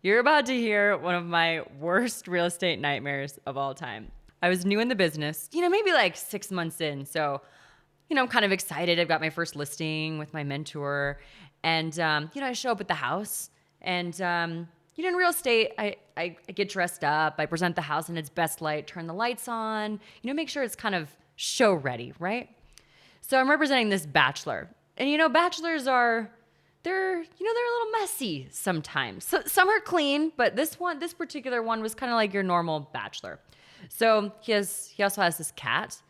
You're about to hear one of my worst real estate nightmares of all time. I was new in the business, maybe like 6 months in. So, I'm kind of excited. I've got my first listing with my mentor. And, I show up at the house. And, in real estate, I get dressed up. I present the house in its best light, turn the lights on, make sure it's kind of show ready, right? So I'm representing this bachelor. And, bachelors are they're a little messy sometimes. So some are clean, but this particular one was kind of like your normal bachelor. So he also has this cat.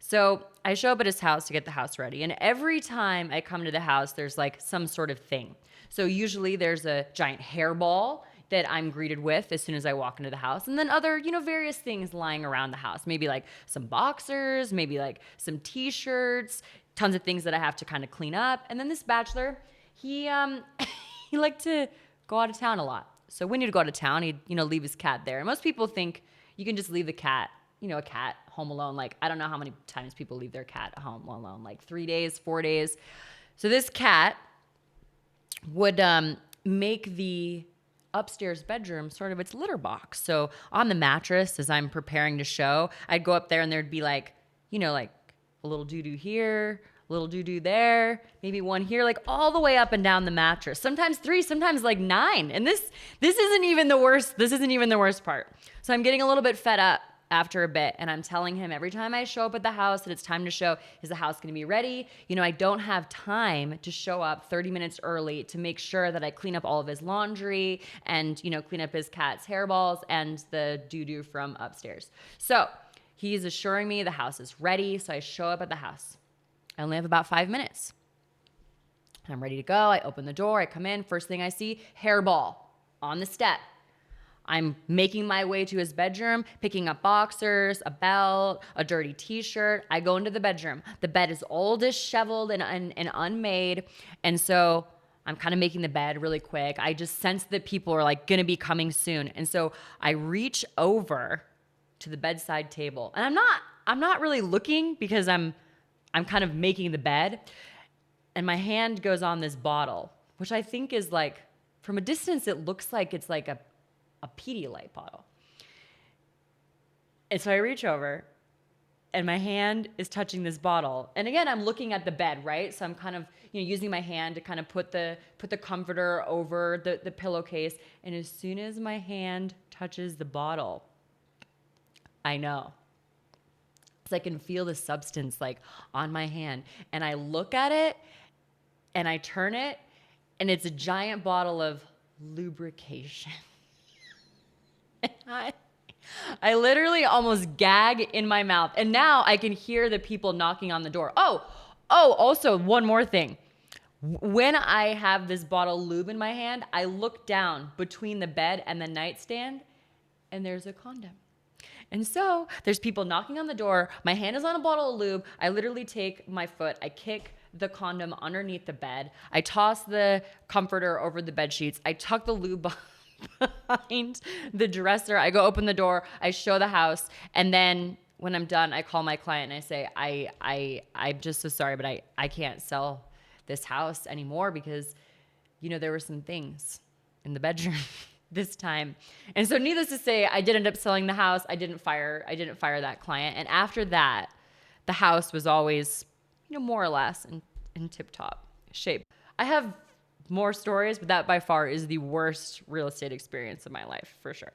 So I show up at his house to get the house ready, and every time I come to the house, there's like some sort of thing. So usually there's a giant hairball that I'm greeted with as soon as I walk into the house, and then other, various things lying around the house. Maybe like some boxers, maybe like some t-shirts, tons of things that I have to kind of clean up. And then this bachelor, he he liked to go out of town a lot. So when he'd go out of town, he'd leave his cat there. And most people think you can just leave the cat, a cat home alone. Like, I don't know how many times people leave their cat home alone, like 3 days, 4 days. So this cat would make the upstairs bedroom sort of its litter box. So on the mattress, as I'm preparing to show, I'd go up there and there'd be like, like a little doo-doo here, a little doo-doo there, maybe one here, like all the way up and down the mattress. Sometimes 3, sometimes like 9. And this isn't even the worst. This isn't even the worst part. So I'm getting a little bit fed up after a bit, and I'm telling him every time I show up at the house that it's time to show, is the house going to be ready? I don't have time to show up 30 minutes early to make sure that I clean up all of his laundry and, clean up his cat's hairballs and the doo-doo from upstairs. So he's assuring me the house is ready. So I show up at the house. I only have about 5 minutes. I'm ready to go. I open the door. I come in. First thing I see, hairball on the step. I'm making my way to his bedroom, picking up boxers, a belt, a dirty t-shirt. I go into the bedroom. The bed is all disheveled and unmade. And so I'm kind of making the bed really quick. I just sense that people are like going to be coming soon. And so I reach over to the bedside table. And I'm not really looking because I'm kind of making the bed. And my hand goes on this bottle, which I think is like, from a distance, it looks like it's like a Pedialyte bottle. And so I reach over and my hand is touching this bottle. And again, I'm looking at the bed, right? So I'm kind of, using my hand to kind of put the comforter over the pillowcase. And as soon as my hand touches the bottle, I know. So I can feel the substance like on my hand. And I look at it and I turn it, and it's a giant bottle of lubrication. I literally almost gag in my mouth. And now I can hear the people knocking on the door. Oh, also one more thing. When I have this bottle of lube in my hand, I look down between the bed and the nightstand, and there's a condom. And so there's people knocking on the door. My hand is on a bottle of lube. I literally take my foot. I kick the condom underneath the bed. I toss the comforter over the bed sheets. I tuck the lube behind the dresser. I go open the door. I show the house. And then when I'm done, I call my client and I say, I'm just so sorry, but I can't sell this house anymore because, there were some things in the bedroom this time. And so needless to say, I did end up selling the house. I didn't fire that client. And after that, the house was always, more or less in tip-top shape. I have more stories, but that by far is the worst real estate experience of my life, for sure.